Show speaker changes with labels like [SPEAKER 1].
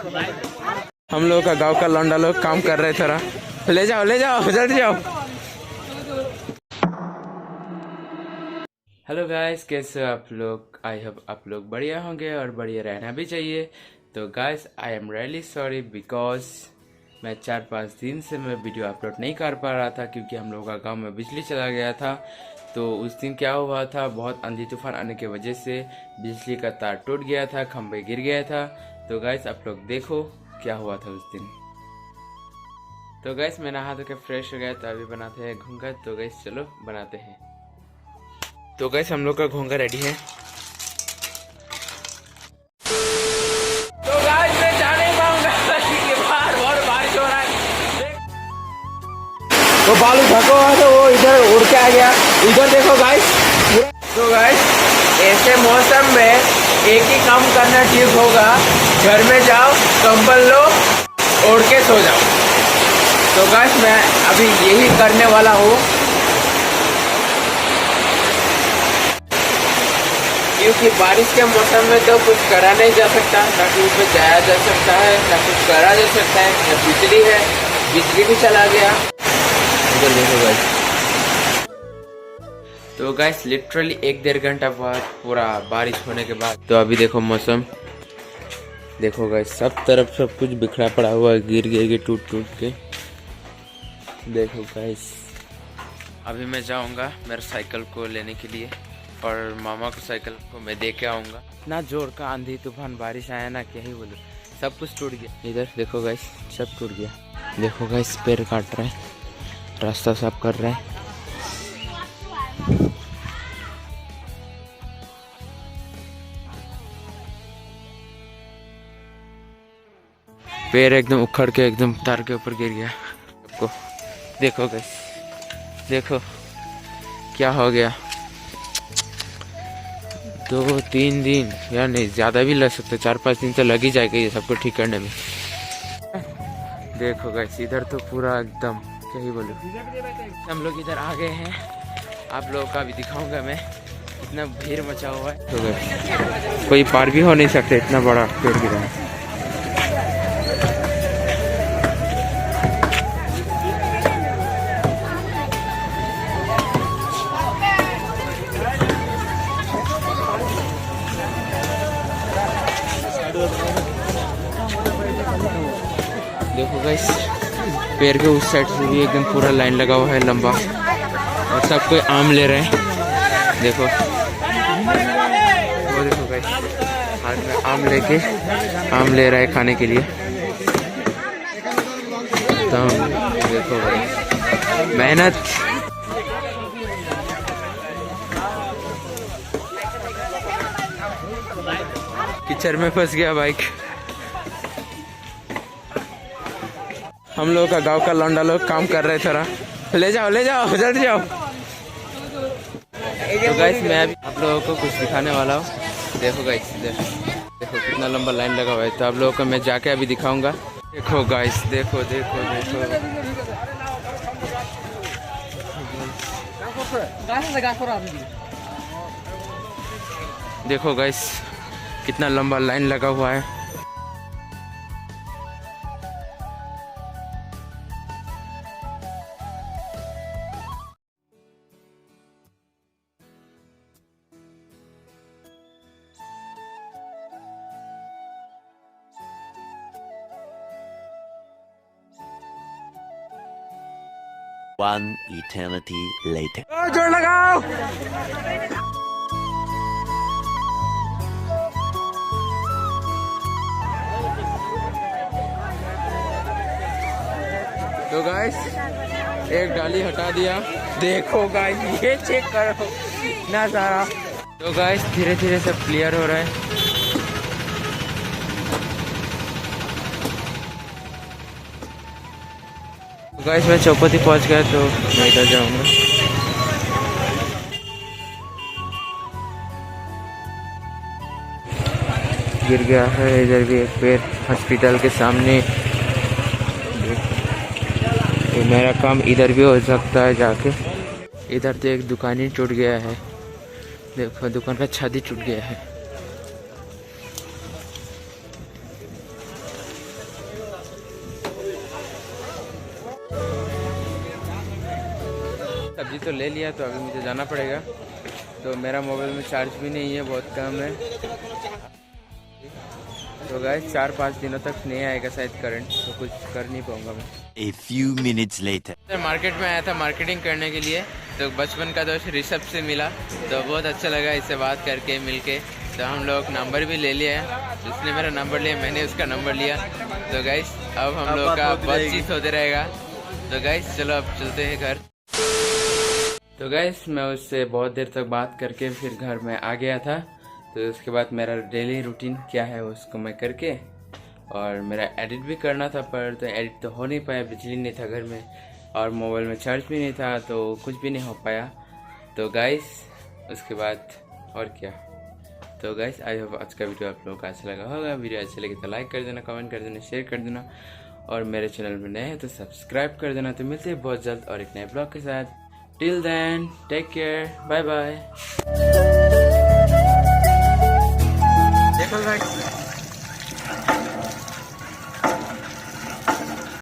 [SPEAKER 1] हम लोग का गांव का लौंडा लोग काम कर रहे थोड़ा। ले जाओ जल्दी जाओ। हेलो गाइस, कैसे हो आप लोग? आई होप आप लोग बढ़िया होंगे और बढ़िया रहना भी चाहिए। तो guys, I am really sorry because मैं 4-5 दिन से मैं वीडियो अपलोड नहीं कर पा रहा था क्योंकि हम लोग का गांव में बिजली चला गया था। तो उस दिन क्या हुआ था, बहुत आंधी तूफान आने की वजह से बिजली का तार टूट गया था, खंभे गिर गया था। तो गाइस, आप लोग देखो क्या हुआ था उस दिन। तो गाइस, मैं नहा धो के फ्रेश हो गया, तो अभी बनाते हैं घोंघा। तो गाइस चलो बनाते हैं। तो गाइस, हम लोग का घोंघा रेडी है। तो गाइस, मैं जा नहीं पाऊंगा क्योंकि बाहर बहुत बारिश हो रहा है। तो बालू ढको है तो वो इधर उड़ के आ गया। इधर देखो गाइस। तो गाइस, ऐसे मौसम में एक ही काम करना ठीक होगा, घर में जाओ, कंबल लो, ओढ़ के सो जाओ। तो गाइस, मैं अभी यही करने वाला हूँ क्योंकि बारिश के मौसम में तो कुछ करा नहीं जा सकता, ना कहीं पे जाया जा सकता है, ना कुछ करा जा सकता है। ना बिजली है, बिजली भी चला गया। इधर देखो गाइस। तो गाइस, लिटरली 1-1.5 घंटा बाद पूरा बारिश होने के बाद तो अभी देखो मौसम, देखो गाइस, सब तरफ सब कुछ बिखरा पड़ा हुआ है, गिर गिर टूट के। देखो गाइस, अभी मैं जाऊंगा मेरे साइकिल को लेने के लिए और मामा को साइकिल को मैं दे के आऊँगा। इतना जोर का आंधी तूफान बारिश आया ना, क्या ही बोलूं, सब कुछ टूट गया। इधर देखो गाइस, सब टूट गया। देखो गाइस, पेड़ काट रहे हैं, रास्ता साफ कर रहे हैं। पेड़ एकदम उखड़ के एकदम तार के ऊपर गिर गया। आपको देखो गाइस, देखो क्या हो गया। 2-3 दिन या नहीं, ज़्यादा भी लग सकता है, 4-5 दिन तो लग ही जाएगा ये सबको ठीक करने में। देखो गाइस, इधर तो पूरा एकदम क्या ही बोलूं, हम लोग इधर आ गए हैं। आप लोगों का भी दिखाऊंगा मैं, इतना भीड़ मचा हुआ है। तो गाइस, कोई पार भी हो नहीं सकता, इतना बड़ा पेड़ गिरा है। देखो गाइस, पेड़ के उस साइड से भी एकदम पूरा लाइन लगा हुआ है लंबा, और सब कोई आम ले रहे हैं। देखो वो देखो गाइस, हाथ में आम लेके आम ले रहा है खाने के लिए। तो देखो गाइस, मेहनत। कीचड़ में फंस गया बाइक। हम लोग का गांव का लौंडा लोग काम कर रहे थोड़ा। ले जाओ जल्दी जाओ। तो गाइस, मैं अभी आप लोगों को कुछ दिखाने वाला हूँ। देखो गाइस, देखो कितना लंबा लाइन लगा हुआ है। तो आप लोगों को मैं जाके अभी दिखाऊंगा। देखो गाइस, देखो देखो गाइस, कितना लंबा लाइन लगा हुआ है।
[SPEAKER 2] One eternity later.
[SPEAKER 1] जोर लगाओ। तो गाइस, एक डाली हटा दिया। देखो गाइस, ये चेक करो ना सारा। तो गाइस, धीरे धीरे सब क्लियर हो रहा है। गाइस, मैं चौपती पहुंच गया, तो मैं इधर जाऊंगा। गिर गया है इधर भी एक पेड़ हॉस्पिटल के सामने। तो मेरा काम इधर भी हो सकता है जाके। इधर तो एक दुकान ही टूट गया है, देखो दुकान का छत ही टूट गया है। तो ले लिया, तो अभी मुझे जाना पड़ेगा। तो मेरा मोबाइल में चार्ज भी नहीं है, बहुत कम है। तो गाइस 4-5 दिनों तक नहीं आएगा शायद करंट, तो कुछ कर नहीं पाऊंगा मैं।
[SPEAKER 2] A few minutes later.
[SPEAKER 1] Market में आया था मार्केटिंग करने के लिए, तो बचपन का दोस्त ऋषभ से मिला, तो बहुत अच्छा लगा इससे बात करके मिलके। तो हम लोग नंबर भी ले लिया है, उसने मेरा नंबर लिया, मैंने उसका नंबर लिया। तो गाइस अब हम लोग का बातचीत होते रहेगा। तो गाइस चलो अब चलते हैं घर। तो गाइस मैं उससे बहुत देर तक बात करके फिर घर में आ गया था। तो उसके बाद मेरा डेली रूटीन क्या है उसको मैं करके, और मेरा एडिट भी करना था, पर तो एडिट तो हो नहीं पाया, बिजली नहीं था घर में और मोबाइल में चार्ज भी नहीं था, तो कुछ भी नहीं हो पाया। तो गाइस उसके बाद और क्या, तो गाइस आई होप आज का वीडियो आप लोगों को अच्छा लगा होगा। वीडियो अच्छा लगे तो लाइक कर देना, कमेंट कर देना, शेयर कर देना, और मेरे चैनल में नए हैं तो सब्सक्राइब कर देना। तो मिलते हैं बहुत जल्द और एक नए ब्लॉग के साथ। Till then take care, bye bye.